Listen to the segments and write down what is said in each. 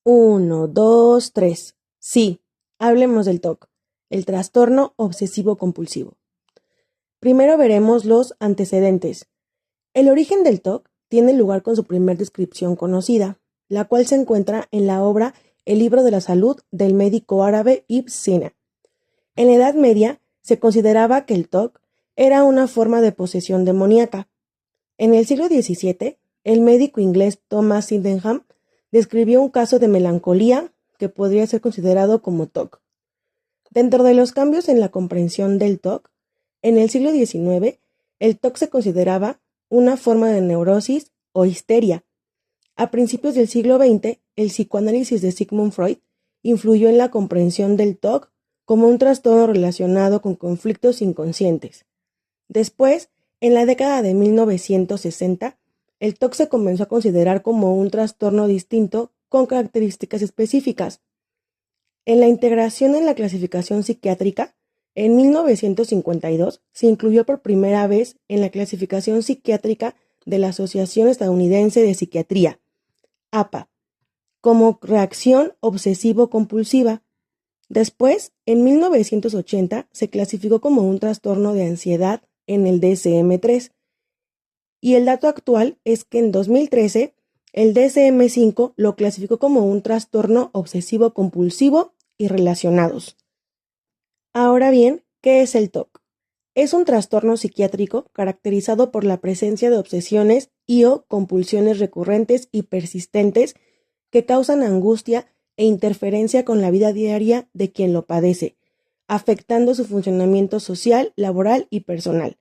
Uno, dos, tres. Sí, hablemos del TOC, el trastorno obsesivo compulsivo. Primero veremos los antecedentes. El origen del TOC tiene lugar con su primer descripción conocida, la cual se encuentra en la obra El libro de la salud del médico árabe Ibn Sina. En la Edad Media se consideraba que el TOC era una forma de posesión demoníaca. En el siglo XVII, el médico inglés Thomas Sydenham describió un caso de melancolía que podría ser considerado como TOC. Dentro de los cambios en la comprensión del TOC, en el siglo XIX, el TOC se consideraba una forma de neurosis o histeria. A principios del siglo XX, el psicoanálisis de Sigmund Freud influyó en la comprensión del TOC como un trastorno relacionado con conflictos inconscientes. Después, en la década de 1960, el TOC se comenzó a considerar como un trastorno distinto con características específicas. En la integración en la clasificación psiquiátrica, en 1952 se incluyó por primera vez en la clasificación psiquiátrica de la Asociación Estadounidense de Psiquiatría, APA, como reacción obsesivo-compulsiva. Después, en 1980, se clasificó como un trastorno de ansiedad en el DSM-3. Y el dato actual es que en 2013, el DSM-5 lo clasificó como un trastorno obsesivo-compulsivo y relacionados. Ahora bien, ¿qué es el TOC? Es un trastorno psiquiátrico caracterizado por la presencia de obsesiones y/o compulsiones recurrentes y persistentes que causan angustia e interferencia con la vida diaria de quien lo padece, afectando su funcionamiento social, laboral y personal.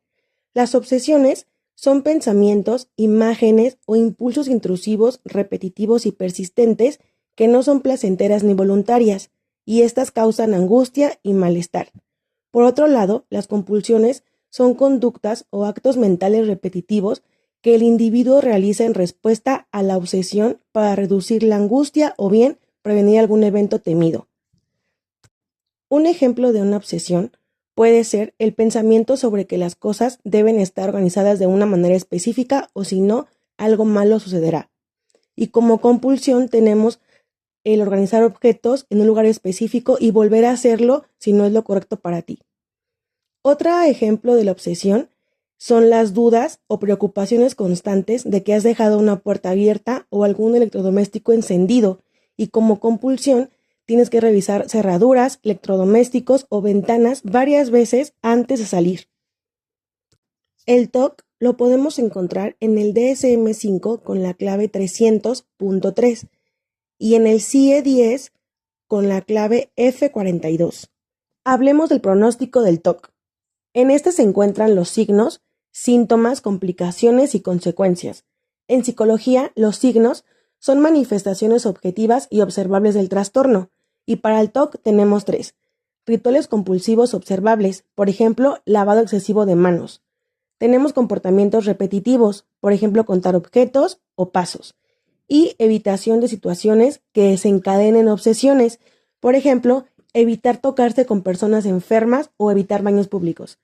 Las obsesiones son pensamientos, imágenes o impulsos intrusivos, repetitivos y persistentes que no son placenteras ni voluntarias, y estas causan angustia y malestar. Por otro lado, las compulsiones son conductas o actos mentales repetitivos que el individuo realiza en respuesta a la obsesión para reducir la angustia o bien prevenir algún evento temido. Un ejemplo de una obsesión puede ser el pensamiento sobre que las cosas deben estar organizadas de una manera específica o si no, algo malo sucederá. Y como compulsión tenemos el organizar objetos en un lugar específico y volver a hacerlo si no es lo correcto para ti. Otro ejemplo de la obsesión son las dudas o preocupaciones constantes de que has dejado una puerta abierta o algún electrodoméstico encendido y como compulsión tienes que revisar cerraduras, electrodomésticos o ventanas varias veces antes de salir. El TOC lo podemos encontrar en el DSM-5 con la clave 300.3 y en el CIE-10 con la clave F42. Hablemos del pronóstico del TOC. En este se encuentran los signos, síntomas, complicaciones y consecuencias. En psicología, los signos son manifestaciones objetivas y observables del trastorno, y para el TOC tenemos 3. Rituales compulsivos observables, por ejemplo, lavado excesivo de manos. Tenemos comportamientos repetitivos, por ejemplo, contar objetos o pasos. Y evitación de situaciones que desencadenen obsesiones, por ejemplo, evitar tocarse con personas enfermas o evitar baños públicos.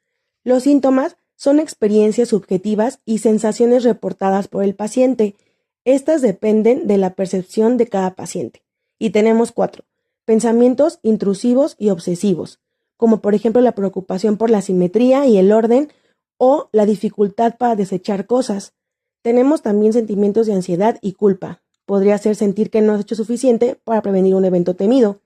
Los síntomas son experiencias subjetivas y sensaciones reportadas por el paciente. Estas dependen de la percepción de cada paciente. Y tenemos 4. Pensamientos intrusivos y obsesivos, como por ejemplo la preocupación por la simetría y el orden o la dificultad para desechar cosas. Tenemos también sentimientos de ansiedad y culpa. Podría ser sentir que no has hecho suficiente para prevenir un evento temido.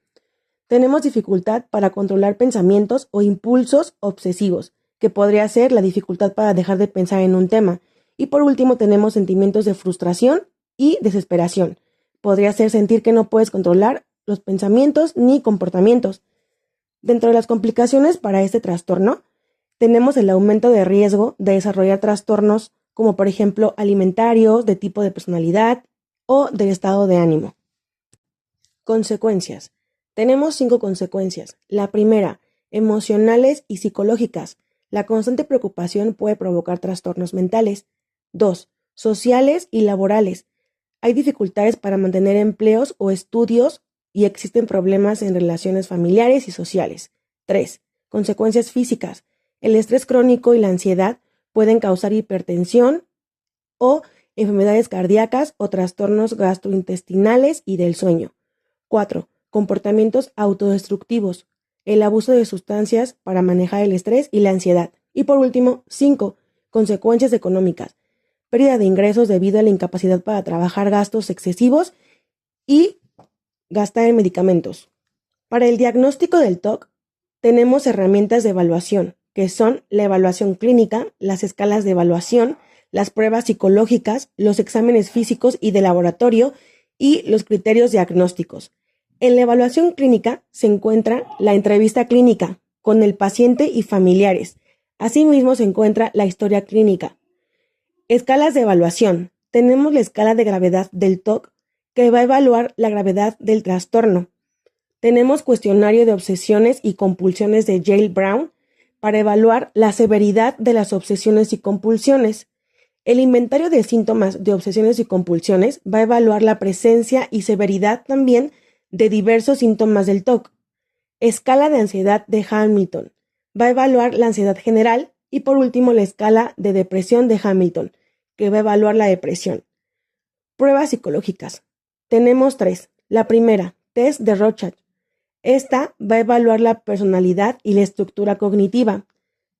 Tenemos dificultad para controlar pensamientos o impulsos obsesivos, que podría ser la dificultad para dejar de pensar en un tema. Y por último tenemos sentimientos de frustración y desesperación. Podría ser sentir que no puedes controlar los pensamientos ni comportamientos. Dentro de las complicaciones para este trastorno, tenemos el aumento de riesgo de desarrollar trastornos como por ejemplo alimentarios, de tipo de personalidad o del estado de ánimo. Consecuencias. Tenemos 5 consecuencias. La primera, emocionales y psicológicas. La constante preocupación puede provocar trastornos mentales. 2. Sociales y laborales. Hay dificultades para mantener empleos o estudios y existen problemas en relaciones familiares y sociales. 3. Consecuencias físicas. El estrés crónico y la ansiedad pueden causar hipertensión o enfermedades cardíacas o trastornos gastrointestinales y del sueño. 4. Comportamientos autodestructivos, el abuso de sustancias para manejar el estrés y la ansiedad. Y por último, 5. Consecuencias económicas, pérdida de ingresos debido a la incapacidad para trabajar, gastos excesivos y gastar en medicamentos. Para el diagnóstico del TOC, tenemos herramientas de evaluación, que son la evaluación clínica, las escalas de evaluación, las pruebas psicológicas, los exámenes físicos y de laboratorio y los criterios diagnósticos. En la evaluación clínica se encuentra la entrevista clínica con el paciente y familiares. Asimismo se encuentra la historia clínica. Escalas de evaluación. Tenemos la escala de gravedad del TOC, que va a evaluar la gravedad del trastorno. Tenemos cuestionario de obsesiones y compulsiones de Yale Brown para evaluar la severidad de las obsesiones y compulsiones. El inventario de síntomas de obsesiones y compulsiones va a evaluar la presencia y severidad también de diversos síntomas del TOC. Escala de ansiedad de Hamilton va a evaluar la ansiedad general y por último la escala de depresión de Hamilton, que va a evaluar la depresión. Pruebas psicológicas. Tenemos 3. La primera, test de Rorschach. Esta va a evaluar la personalidad y la estructura cognitiva.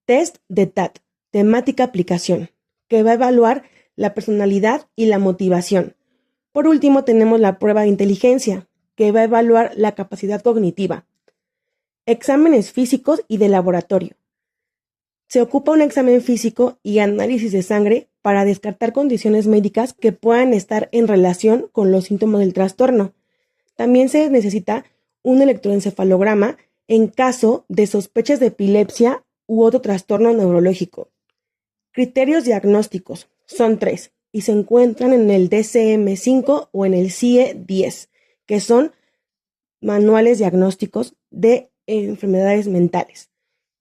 Test de TAT, temática aplicación, que va a evaluar la personalidad y la motivación. Por último, tenemos la prueba de inteligencia, que va a evaluar la capacidad cognitiva. Exámenes físicos y de laboratorio. Se ocupa un examen físico y análisis de sangre para descartar condiciones médicas que puedan estar en relación con los síntomas del trastorno. También se necesita un electroencefalograma en caso de sospechas de epilepsia u otro trastorno neurológico. Criterios diagnósticos son 3 y se encuentran en el DSM-5 o en el CIE-10, que son manuales diagnósticos de enfermedades mentales.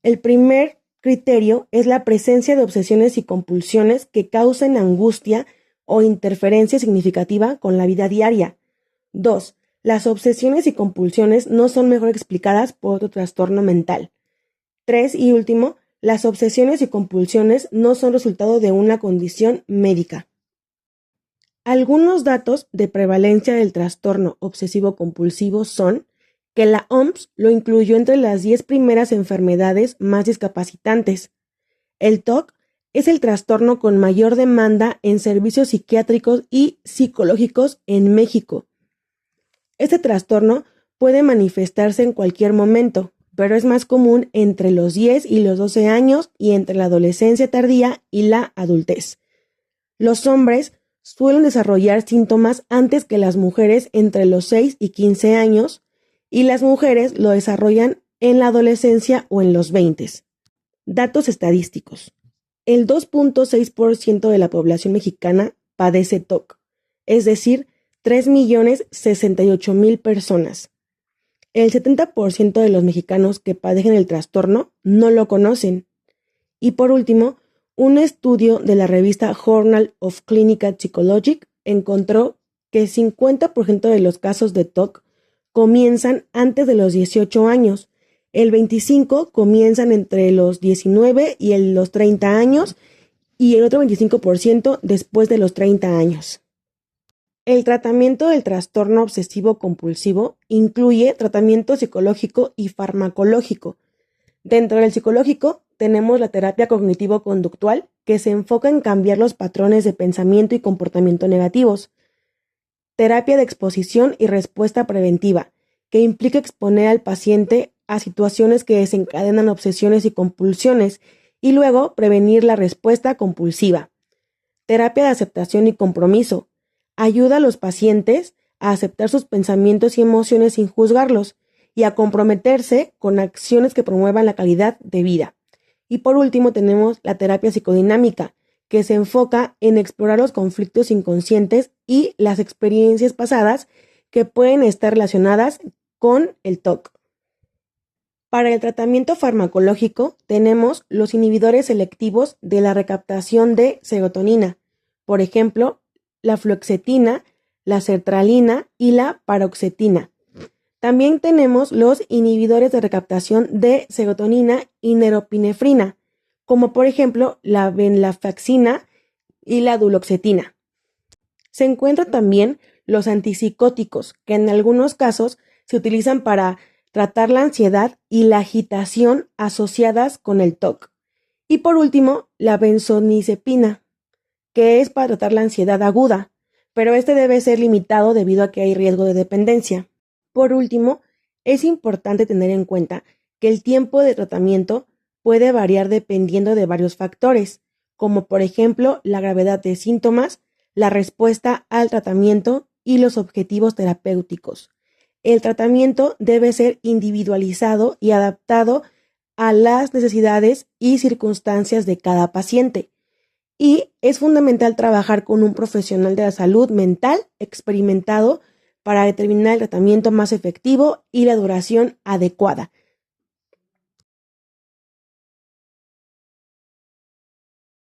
El primer criterio es la presencia de obsesiones y compulsiones que causen angustia o interferencia significativa con la vida diaria. 2. Las obsesiones y compulsiones no son mejor explicadas por otro trastorno mental. 3. Y último, las obsesiones y compulsiones no son resultado de una condición médica. Algunos datos de prevalencia del trastorno obsesivo-compulsivo son que la OMS lo incluyó entre las 10 primeras enfermedades más discapacitantes. El TOC es el trastorno con mayor demanda en servicios psiquiátricos y psicológicos en México. Este trastorno puede manifestarse en cualquier momento, pero es más común entre los 10 y los 12 años y entre la adolescencia tardía y la adultez. Los hombres suelen desarrollar síntomas antes que las mujeres entre los 6 y 15 años y las mujeres lo desarrollan en la adolescencia o en los 20. Datos estadísticos. El 2.6% de la población mexicana padece TOC, es decir, 3.068.000 personas. El 70% de los mexicanos que padecen el trastorno no lo conocen. Y por último, un estudio de la revista Journal of Clinical Psychology encontró que el 50% de los casos de TOC comienzan antes de los 18 años, el 25% comienzan entre los 19 y los 30 años y el otro 25% después de los 30 años. El tratamiento del trastorno obsesivo-compulsivo incluye tratamiento psicológico y farmacológico. Dentro del psicológico tenemos la terapia cognitivo-conductual, que se enfoca en cambiar los patrones de pensamiento y comportamiento negativos. Terapia de exposición y respuesta preventiva, que implica exponer al paciente a situaciones que desencadenan obsesiones y compulsiones y luego prevenir la respuesta compulsiva. Terapia de aceptación y compromiso. Ayuda a los pacientes a aceptar sus pensamientos y emociones sin juzgarlos y a comprometerse con acciones que promuevan la calidad de vida. Y por último tenemos la terapia psicodinámica, que se enfoca en explorar los conflictos inconscientes y las experiencias pasadas que pueden estar relacionadas con el TOC. Para el tratamiento farmacológico tenemos los inhibidores selectivos de la recaptación de serotonina, por ejemplo, la fluoxetina, la sertralina y la paroxetina. También tenemos los inhibidores de recaptación de serotonina y neropinefrina, como por ejemplo la venlafaxina y la duloxetina. Se encuentran también los antipsicóticos, que en algunos casos se utilizan para tratar la ansiedad y la agitación asociadas con el TOC. Y por último, la benzodiazepina, que es para tratar la ansiedad aguda, pero este debe ser limitado debido a que hay riesgo de dependencia. Por último, es importante tener en cuenta que el tiempo de tratamiento puede variar dependiendo de varios factores, como por ejemplo la gravedad de síntomas, la respuesta al tratamiento y los objetivos terapéuticos. El tratamiento debe ser individualizado y adaptado a las necesidades y circunstancias de cada paciente. Y es fundamental trabajar con un profesional de la salud mental experimentado para determinar el tratamiento más efectivo y la duración adecuada.